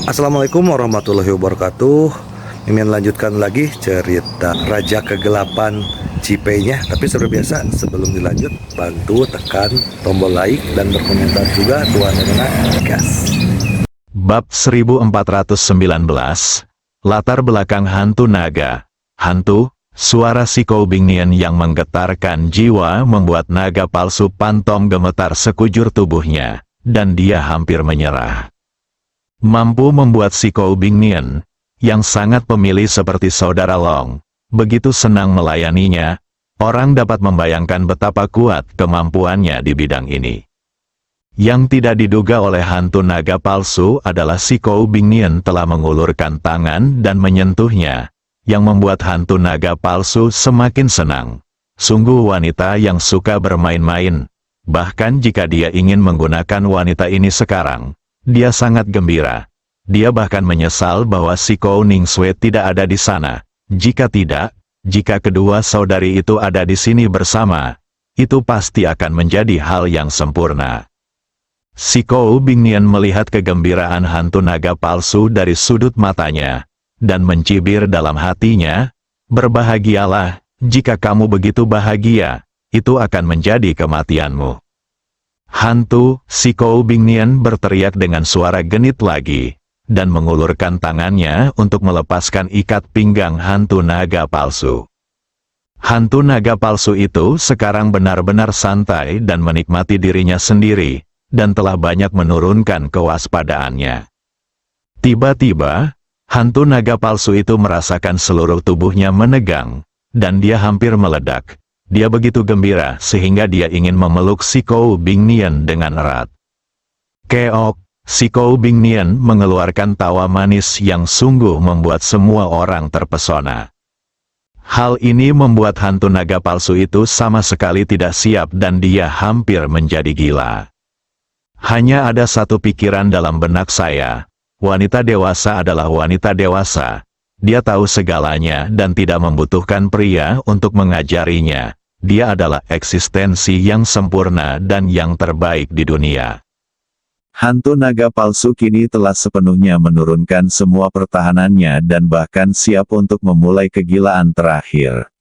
Assalamualaikum warahmatullahi wabarakatuh. Mimin lanjutkan lagi cerita Raja Kegelapan Cipenya. Tapi seperti biasa, sebelum dilanjut, bantu tekan tombol like dan berkomentar juga. Tuan Rena, gas. Bab 1419, latar belakang hantu naga. Hantu, suara si Koubingnian yang menggetarkan jiwa membuat naga palsu Pantom gemetar sekujur tubuhnya, dan dia hampir menyerah. Mampu membuat si Koubingnian, yang sangat pemilih seperti saudara Long, begitu senang melayaninya. Orang dapat membayangkan betapa kuat kemampuannya di bidang ini. Yang tidak diduga oleh hantu naga palsu adalah si Koubingnian telah mengulurkan tangan dan menyentuhnya, yang membuat hantu naga palsu semakin senang. Sungguh wanita yang suka bermain-main. Bahkan jika dia ingin menggunakan wanita ini sekarang, dia sangat gembira. Dia bahkan menyesal bahwa si Kou Ningsue tidak ada di sana. Jika tidak, jika kedua saudari itu ada di sini bersama, itu pasti akan menjadi hal yang sempurna. Si Koubingnian melihat kegembiraan hantu naga palsu dari sudut matanya, dan mencibir dalam hatinya, "Berbahagialah, jika kamu begitu bahagia, itu akan menjadi kematianmu." Hantu, si Koubingnian berteriak dengan suara genit lagi, dan mengulurkan tangannya untuk melepaskan ikat pinggang hantu naga palsu. Hantu naga palsu itu sekarang benar-benar santai dan menikmati dirinya sendiri, dan telah banyak menurunkan kewaspadaannya. Tiba-tiba, hantu naga palsu itu merasakan seluruh tubuhnya menegang, dan dia hampir meledak. Dia begitu gembira sehingga dia ingin memeluk si Koubingnian dengan erat. Keok, si Koubingnian mengeluarkan tawa manis yang sungguh membuat semua orang terpesona. Hal ini membuat hantu naga palsu itu sama sekali tidak siap dan dia hampir menjadi gila. Hanya ada satu pikiran dalam benak saya, wanita dewasa adalah wanita dewasa. Dia tahu segalanya dan tidak membutuhkan pria untuk mengajarinya. Dia adalah eksistensi yang sempurna dan yang terbaik di dunia. Hantu naga palsu kini telah sepenuhnya menurunkan semua pertahanannya dan bahkan siap untuk memulai kegilaan terakhir.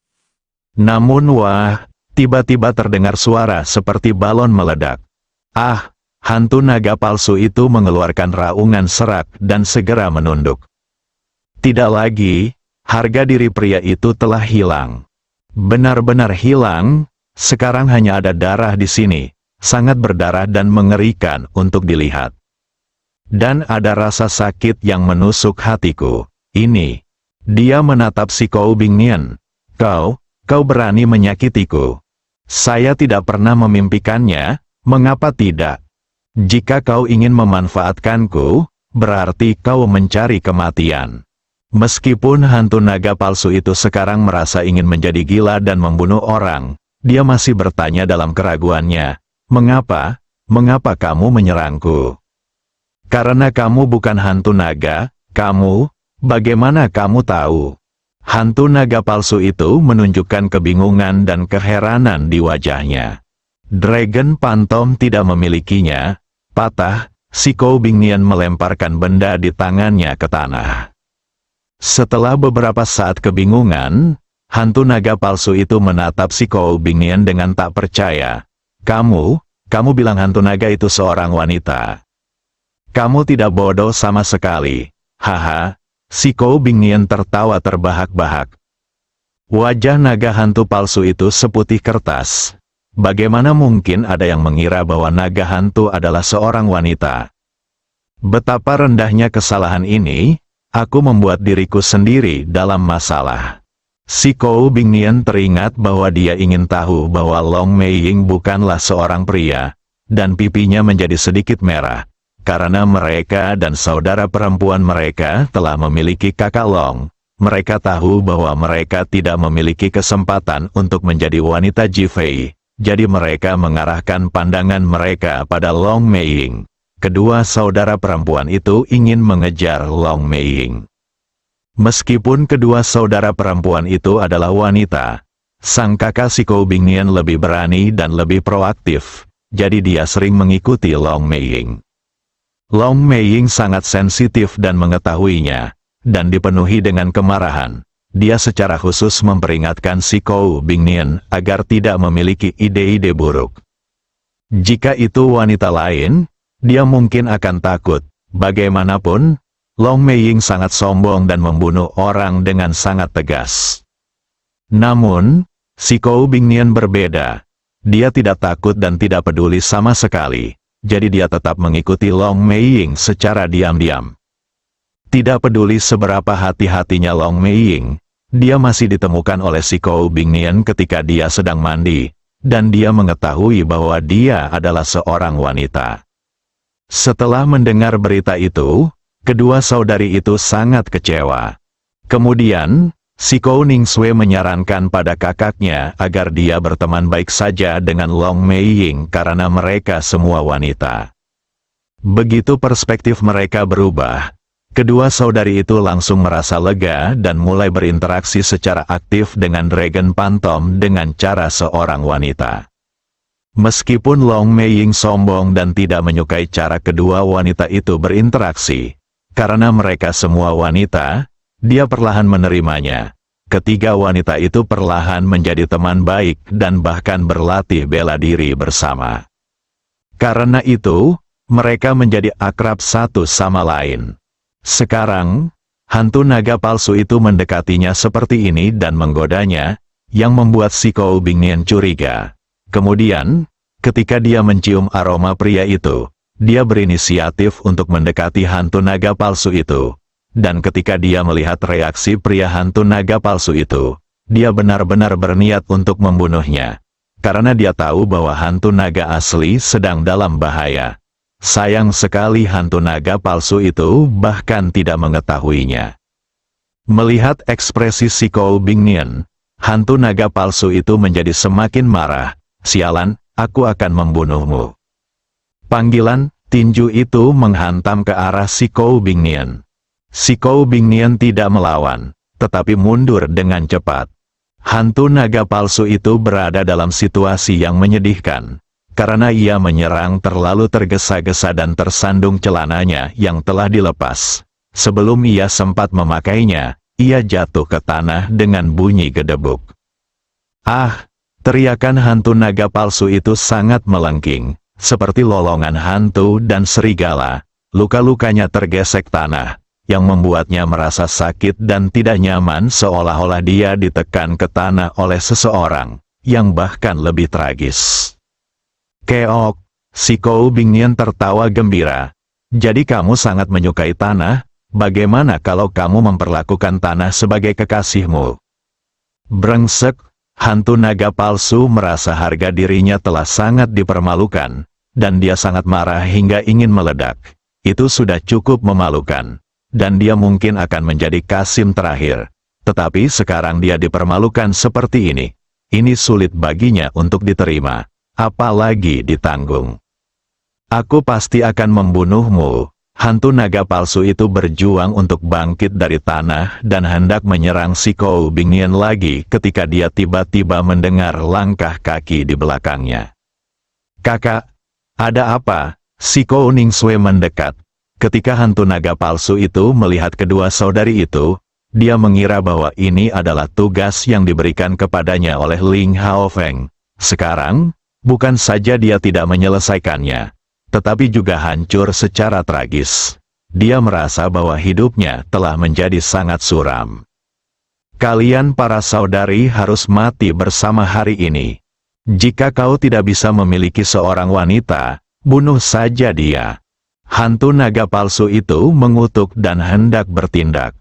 Namun wah, tiba-tiba terdengar suara seperti balon meledak. Ah, hantu naga palsu itu mengeluarkan raungan serak dan segera menunduk. Tidak lagi, harga diri pria itu telah hilang. Benar-benar hilang, sekarang hanya ada darah di sini, sangat berdarah dan mengerikan untuk dilihat. Dan ada rasa sakit yang menusuk hatiku. Ini, dia menatap si Koubingnian. Kau berani menyakitiku. Saya tidak pernah memimpikannya, mengapa tidak? Jika kau ingin memanfaatkanku, berarti kau mencari kematian. Meskipun hantu naga palsu itu sekarang merasa ingin menjadi gila dan membunuh orang, dia masih bertanya dalam keraguannya, "Mengapa kamu menyerangku? Karena kamu bukan hantu naga, bagaimana kamu tahu?" Hantu naga palsu itu menunjukkan kebingungan dan keheranan di wajahnya. Dragon Pantom tidak memilikinya. Patah, si Koubingnian melemparkan benda di tangannya ke tanah. Setelah beberapa saat kebingungan, hantu naga palsu itu menatap si Koubingnian dengan tak percaya. Kamu bilang hantu naga itu seorang wanita. Kamu tidak bodoh sama sekali. Haha, si Koubingnian tertawa terbahak-bahak. Wajah naga hantu palsu itu seputih kertas. Bagaimana mungkin ada yang mengira bahwa naga hantu adalah seorang wanita? Betapa rendahnya kesalahan ini. Aku membuat diriku sendiri dalam masalah. Si Koubingnian teringat bahwa dia ingin tahu bahwa Long Meiying bukanlah seorang pria, dan pipinya menjadi sedikit merah, karena mereka dan saudara perempuan mereka telah memiliki kakak Long. Mereka tahu bahwa mereka tidak memiliki kesempatan untuk menjadi wanita Jifei, jadi mereka mengarahkan pandangan mereka pada Long Meiying. Kedua saudara perempuan itu ingin mengejar Long Meiying. Meskipun kedua saudara perempuan itu adalah wanita, sang kakak si Koubingnian lebih berani dan lebih proaktif, jadi dia sering mengikuti Long Meiying. Long Meiying sangat sensitif dan mengetahuinya, dan dipenuhi dengan kemarahan. Dia secara khusus memperingatkan si Kou Bingnian agar tidak memiliki ide-ide buruk. Jika itu wanita lain, dia mungkin akan takut. Bagaimanapun, Long Meiying sangat sombong dan membunuh orang dengan sangat tegas. Namun, si Kou Bingnian berbeda. Dia tidak takut dan tidak peduli sama sekali. Jadi dia tetap mengikuti Long Meiying secara diam-diam. Tidak peduli seberapa hati-hatinya Long Meiying, dia masih ditemukan oleh si Kou Bingnian ketika dia sedang mandi, dan dia mengetahui bahwa dia adalah seorang wanita. Setelah mendengar berita itu, kedua saudari itu sangat kecewa. Kemudian, si Kou Ningsue menyarankan pada kakaknya agar dia berteman baik saja dengan Long Meiying karena mereka semua wanita. Begitu perspektif mereka berubah, kedua saudari itu langsung merasa lega dan mulai berinteraksi secara aktif dengan Dragon Phantom dengan cara seorang wanita. Meskipun Long Meiying sombong dan tidak menyukai cara kedua wanita itu berinteraksi, karena mereka semua wanita, dia perlahan menerimanya. Ketiga wanita itu perlahan menjadi teman baik dan bahkan berlatih bela diri bersama. Karena itu, mereka menjadi akrab satu sama lain. Sekarang, hantu naga palsu itu mendekatinya seperti ini dan menggodanya, yang membuat si Kou Bingnian curiga. Kemudian, ketika dia mencium aroma pria itu, dia berinisiatif untuk mendekati hantu naga palsu itu. Dan ketika dia melihat reaksi pria hantu naga palsu itu, dia benar-benar berniat untuk membunuhnya. Karena dia tahu bahwa hantu naga asli sedang dalam bahaya. Sayang sekali hantu naga palsu itu bahkan tidak mengetahuinya. Melihat ekspresi si Kou Bingnian, hantu naga palsu itu menjadi semakin marah. Sialan, aku akan membunuhmu. Panggilan tinju itu menghantam ke arah si Kou Bingnian. Si Kou Bingnian tidak melawan, tetapi mundur dengan cepat. Hantu naga palsu itu berada dalam situasi yang menyedihkan, karena ia menyerang terlalu tergesa-gesa dan tersandung celananya yang telah dilepas. Sebelum ia sempat memakainya, ia jatuh ke tanah dengan bunyi gedebuk. Ah! Teriakan hantu naga palsu itu sangat melengking, seperti lolongan hantu dan serigala. Luka-lukanya tergesek tanah, yang membuatnya merasa sakit dan tidak nyaman seolah-olah dia ditekan ke tanah oleh seseorang, yang bahkan lebih tragis. Keok, si Kou Bingnian tertawa gembira. Jadi kamu sangat menyukai tanah, bagaimana kalau kamu memperlakukan tanah sebagai kekasihmu? Brengsek, hantu naga palsu merasa harga dirinya telah sangat dipermalukan, dan dia sangat marah hingga ingin meledak. Itu sudah cukup memalukan. Dan dia mungkin akan menjadi Kasim terakhir. Tetapi sekarang dia dipermalukan seperti ini. Ini sulit baginya untuk diterima, apalagi ditanggung. Aku pasti akan membunuhmu. Hantu naga palsu itu berjuang untuk bangkit dari tanah dan hendak menyerang si Kou Bingnian lagi ketika dia tiba-tiba mendengar langkah kaki di belakangnya. Kakak, ada apa? Si Kou Ningsue mendekat. Ketika hantu naga palsu itu melihat kedua saudari itu, dia mengira bahwa ini adalah tugas yang diberikan kepadanya oleh Ling Haofeng. Sekarang, bukan saja dia tidak menyelesaikannya, tetapi juga hancur secara tragis. Dia merasa bahwa hidupnya telah menjadi sangat suram. Kalian para saudari harus mati bersama hari ini. Jika kau tidak bisa memiliki seorang wanita, bunuh saja dia. Hantu naga palsu itu mengutuk dan hendak bertindak.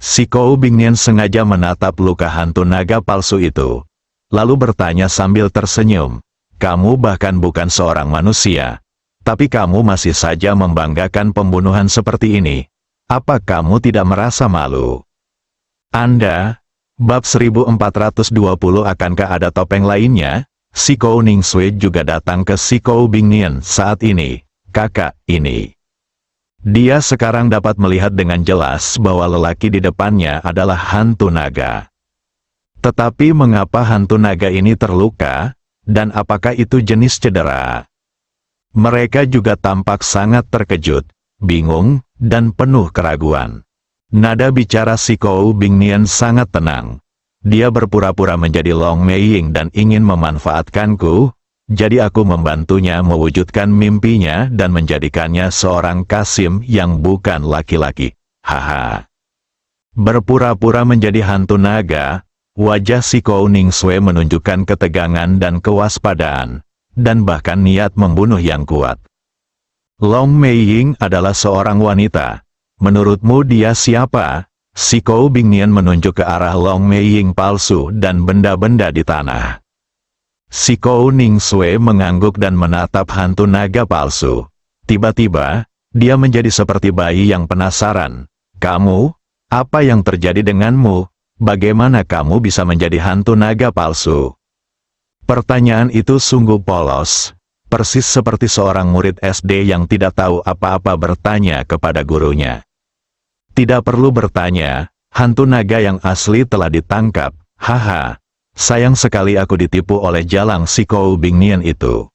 Si Kou Bingnian sengaja menatap luka hantu naga palsu itu, lalu bertanya sambil tersenyum, kamu bahkan bukan seorang manusia, tapi kamu masih saja membanggakan pembunuhan seperti ini. Apa kamu tidak merasa malu? Anda, bab 1420 akankah ada topeng lainnya? Si Kou Ningsue juga datang ke si Kou Bingnian saat ini. Kakak, ini. Dia sekarang dapat melihat dengan jelas bahwa lelaki di depannya adalah hantu naga. Tetapi mengapa hantu naga ini terluka, dan apakah itu jenis cedera? Mereka juga tampak sangat terkejut. bingung, dan penuh keraguan. Nada bicara si Kou Bingnian sangat tenang. Dia berpura-pura menjadi Long Meiying dan ingin memanfaatkanku, jadi aku membantunya mewujudkan mimpinya dan menjadikannya seorang Kasim yang bukan laki-laki. Haha. Berpura-pura menjadi hantu naga, wajah si Kou Ningsue menunjukkan ketegangan dan kewaspadaan, dan bahkan niat membunuh yang kuat. Long Meiying adalah seorang wanita. Menurutmu dia siapa? Si Kou Bingnian menunjuk ke arah Long Meiying palsu dan benda-benda di tanah. Si Kou Ningsue mengangguk dan menatap hantu naga palsu. Tiba-tiba, dia menjadi seperti bayi yang penasaran. Kamu? Apa yang terjadi denganmu? Bagaimana kamu bisa menjadi hantu naga palsu? Pertanyaan itu sungguh polos. Persis seperti seorang murid SD yang tidak tahu apa-apa bertanya kepada gurunya. Tidak perlu bertanya, hantu naga yang asli telah ditangkap. Haha, sayang sekali aku ditipu oleh jalang si Kou Bingnian itu.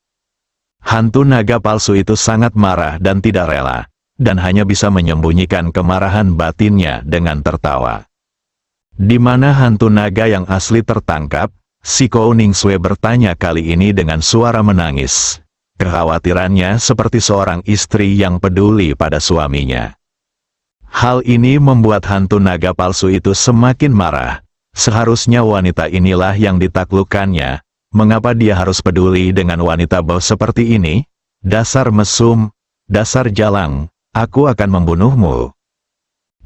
Hantu naga palsu itu sangat marah dan tidak rela, dan hanya bisa menyembunyikan kemarahan batinnya dengan tertawa. Di mana hantu naga yang asli tertangkap? Si Kou Ningsue bertanya kali ini dengan suara menangis. Kekhawatirannya seperti seorang istri yang peduli pada suaminya. Hal ini membuat hantu naga palsu itu semakin marah. Seharusnya wanita inilah yang ditaklukkannya. Mengapa dia harus peduli dengan wanita bau seperti ini? Dasar mesum, dasar jalang, aku akan membunuhmu.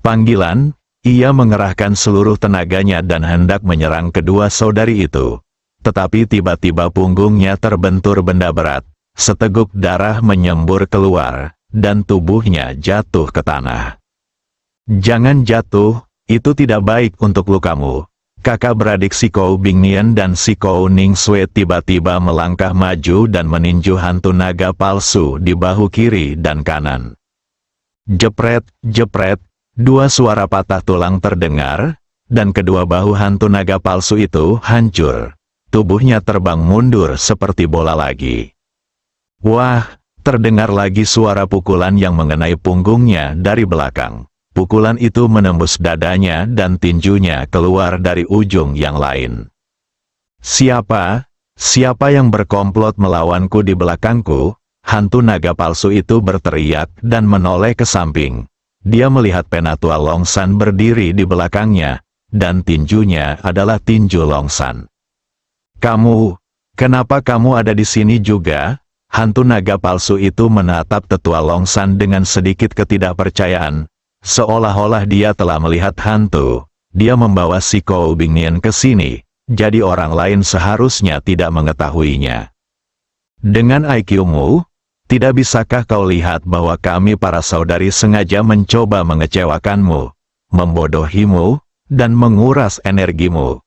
Panggilan, ia mengerahkan seluruh tenaganya dan hendak menyerang kedua saudari itu. Tetapi tiba-tiba punggungnya terbentur benda berat. Seteguk darah menyembur keluar, dan tubuhnya jatuh ke tanah. Jangan jatuh, itu tidak baik untuk lukamu. Kakak beradik si Kou Bingnian dan si Kou Ningsue tiba-tiba melangkah maju dan meninju hantu naga palsu di bahu kiri dan kanan. Jepret, jepret, dua suara patah tulang terdengar, dan kedua bahu hantu naga palsu itu hancur. Tubuhnya terbang mundur seperti bola lagi. Wah, terdengar lagi suara pukulan yang mengenai punggungnya dari belakang. Pukulan itu menembus dadanya dan tinjunya keluar dari ujung yang lain. Siapa? Siapa yang berkomplot melawanku di belakangku? Hantu naga palsu itu berteriak dan menoleh ke samping. Dia melihat Penatua Longsan berdiri di belakangnya, dan tinjunya adalah tinju Longsan. Kamu, kenapa kamu ada di sini juga? Hantu naga palsu itu menatap Tetua Longsan dengan sedikit ketidakpercayaan. Seolah-olah dia telah melihat hantu. Dia membawa si Kou Bingnian ke sini, jadi orang lain seharusnya tidak mengetahuinya. Dengan IQ-mu, tidak bisakah kau lihat bahwa kami para saudari sengaja mencoba mengecewakanmu, membodohimu, dan menguras energimu?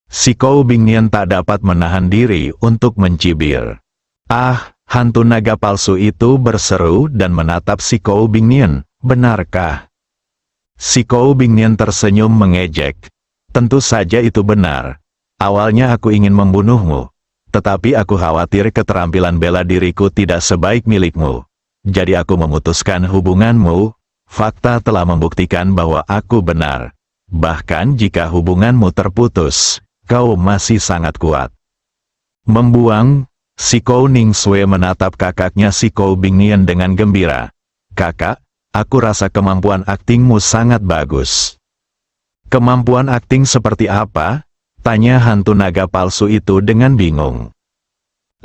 Si Kou Bingnian tak dapat menahan diri untuk mencibir. Ah, hantu naga palsu itu berseru dan menatap si Kou Bingnian. Benarkah? Si Kou Bingnian tersenyum mengejek. Tentu saja itu benar. Awalnya aku ingin membunuhmu. Tetapi aku khawatir keterampilan bela diriku tidak sebaik milikmu. Jadi aku memutuskan hubunganmu. Fakta telah membuktikan bahwa aku benar. Bahkan jika hubunganmu terputus, kau masih sangat kuat. Membuang, si Kou Ningsue menatap kakaknya si Kou Bingnian dengan gembira. Kakak, aku rasa kemampuan aktingmu sangat bagus. Kemampuan akting seperti apa? Tanya hantu naga palsu itu dengan bingung.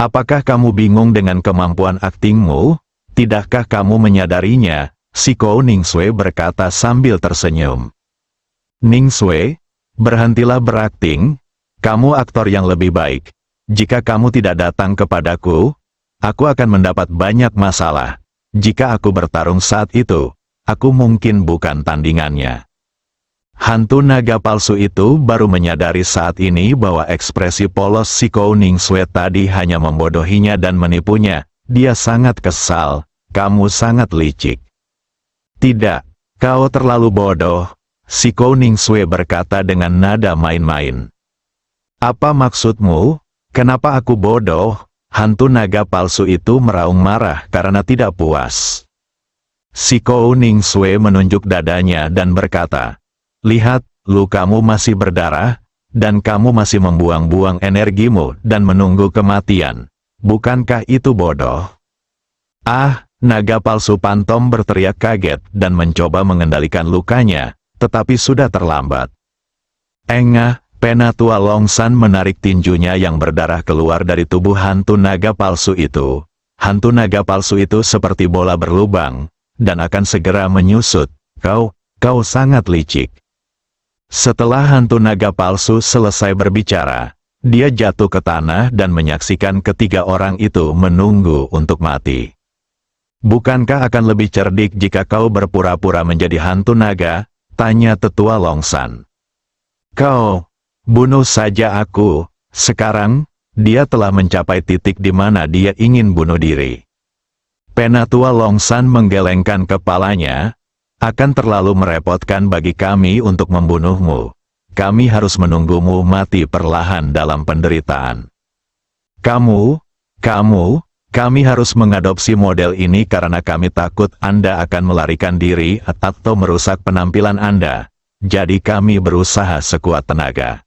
Apakah kamu bingung dengan kemampuan aktingmu? Tidakkah kamu menyadarinya? Si Kou Ningsue berkata sambil tersenyum. Ningsue, berhentilah berakting. Kamu aktor yang lebih baik. Jika kamu tidak datang kepadaku, aku akan mendapat banyak masalah. Jika aku bertarung saat itu, aku mungkin bukan tandingannya. Hantu naga palsu itu baru menyadari saat ini bahwa ekspresi polos si Kou Ningsue tadi hanya membodohinya dan menipunya. Dia sangat kesal. Kamu sangat licik. Tidak, kau terlalu bodoh. Si Kou Ningsue berkata dengan nada main-main. Apa maksudmu? Kenapa aku bodoh? Hantu naga palsu itu meraung marah karena tidak puas. Si Kou Ning Sui menunjuk dadanya dan berkata, "Lihat, lukamu masih berdarah, dan kamu masih membuang-buang energimu dan menunggu kematian. Bukankah itu bodoh?" "Ah!" Naga palsu Pantom berteriak kaget dan mencoba mengendalikan lukanya, tetapi sudah terlambat. "Engah!" Penatua Longsan menarik tinjunya yang berdarah keluar dari tubuh hantu naga palsu itu. Hantu naga palsu itu seperti bola berlubang, dan akan segera menyusut. Kau sangat licik." Setelah hantu naga palsu selesai berbicara, dia jatuh ke tanah dan menyaksikan ketiga orang itu menunggu untuk mati. "Bukankah akan lebih cerdik jika kau berpura-pura menjadi hantu naga?" tanya Tetua Longsan. "Kau bunuh saja aku." Sekarang, dia telah mencapai titik di mana dia ingin bunuh diri. Penatua Longsan menggelengkan kepalanya. "Akan terlalu merepotkan bagi kami untuk membunuhmu. Kami harus menunggumu mati perlahan dalam penderitaan. Kami harus mengadopsi model ini karena kami takut Anda akan melarikan diri atau merusak penampilan Anda. Jadi kami berusaha sekuat tenaga."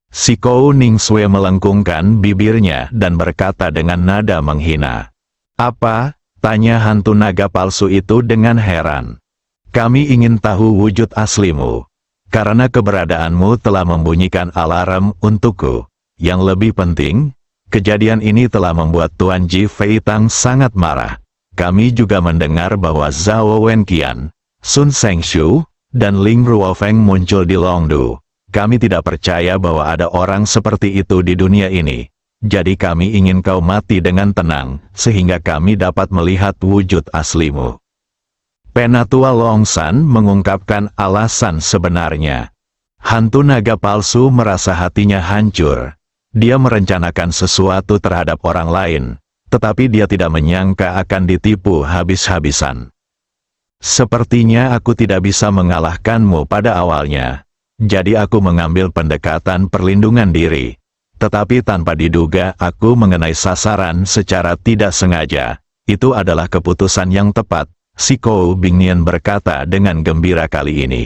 Si Kou Ning Sui melengkungkan bibirnya dan berkata dengan nada menghina. "Apa?" tanya hantu naga palsu itu dengan heran. "Kami ingin tahu wujud aslimu. Karena keberadaanmu telah membunyikan alarm untukku. Yang lebih penting, kejadian ini telah membuat Tuan Ji Fei Tang sangat marah. Kami juga mendengar bahwa Zhao Wenqian, Sun Sengshu, dan Ling Ruofeng muncul di Longdu. Kami tidak percaya bahwa ada orang seperti itu di dunia ini. Jadi kami ingin kau mati dengan tenang, sehingga kami dapat melihat wujud aslimu." Penatua Longsan mengungkapkan alasan sebenarnya. Hantu naga palsu merasa hatinya hancur. Dia merencanakan sesuatu terhadap orang lain, tetapi dia tidak menyangka akan ditipu habis-habisan. "Sepertinya aku tidak bisa mengalahkanmu pada awalnya. Jadi aku mengambil pendekatan perlindungan diri. Tetapi tanpa diduga aku mengenai sasaran secara tidak sengaja. Itu adalah keputusan yang tepat," si Kou Bingnian berkata dengan gembira kali ini.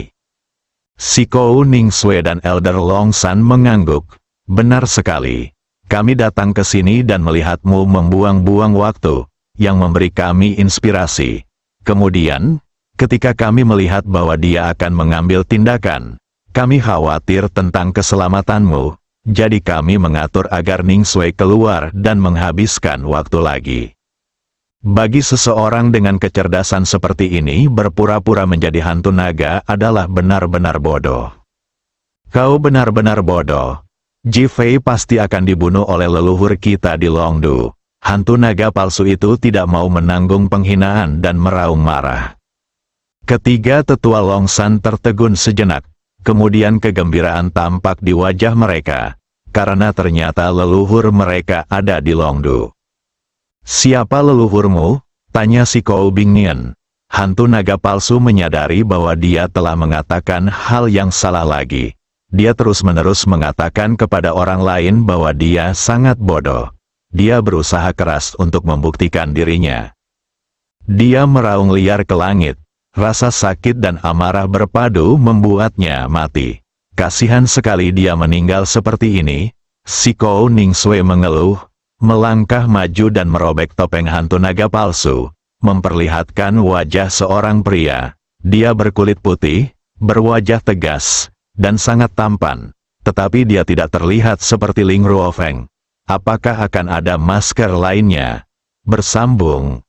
Si Kou Ning Sui dan Elder Longsan mengangguk. "Benar sekali. Kami datang ke sini dan melihatmu membuang-buang waktu, yang memberi kami inspirasi. Kemudian, ketika kami melihat bahwa dia akan mengambil tindakan, kami khawatir tentang keselamatanmu, jadi kami mengatur agar Ning Sui keluar dan menghabiskan waktu lagi." Bagi seseorang dengan kecerdasan seperti ini, berpura-pura menjadi hantu naga adalah benar-benar bodoh. "Kau benar-benar bodoh. Ji Fei pasti akan dibunuh oleh leluhur kita di Longdu." Hantu naga palsu itu tidak mau menanggung penghinaan dan meraung marah. Ketiga tetua Longsan tertegun sejenak, kemudian kegembiraan tampak di wajah mereka, karena ternyata leluhur mereka ada di Longdu. "Siapa leluhurmu?" tanya si Kou Bingnian. Hantu naga palsu menyadari bahwa dia telah mengatakan hal yang salah lagi. Dia terus-menerus mengatakan kepada orang lain bahwa dia sangat bodoh. Dia berusaha keras untuk membuktikan dirinya. Dia meraung liar ke langit. Rasa sakit dan amarah berpadu membuatnya mati. "Kasihan sekali dia meninggal seperti ini." Si Kou Ning Sui mengeluh, melangkah maju dan merobek topeng hantu naga palsu, memperlihatkan wajah seorang pria. Dia berkulit putih, berwajah tegas, dan sangat tampan, tetapi dia tidak terlihat seperti Ling Ruofeng. "Apakah akan ada masker lainnya?" Bersambung,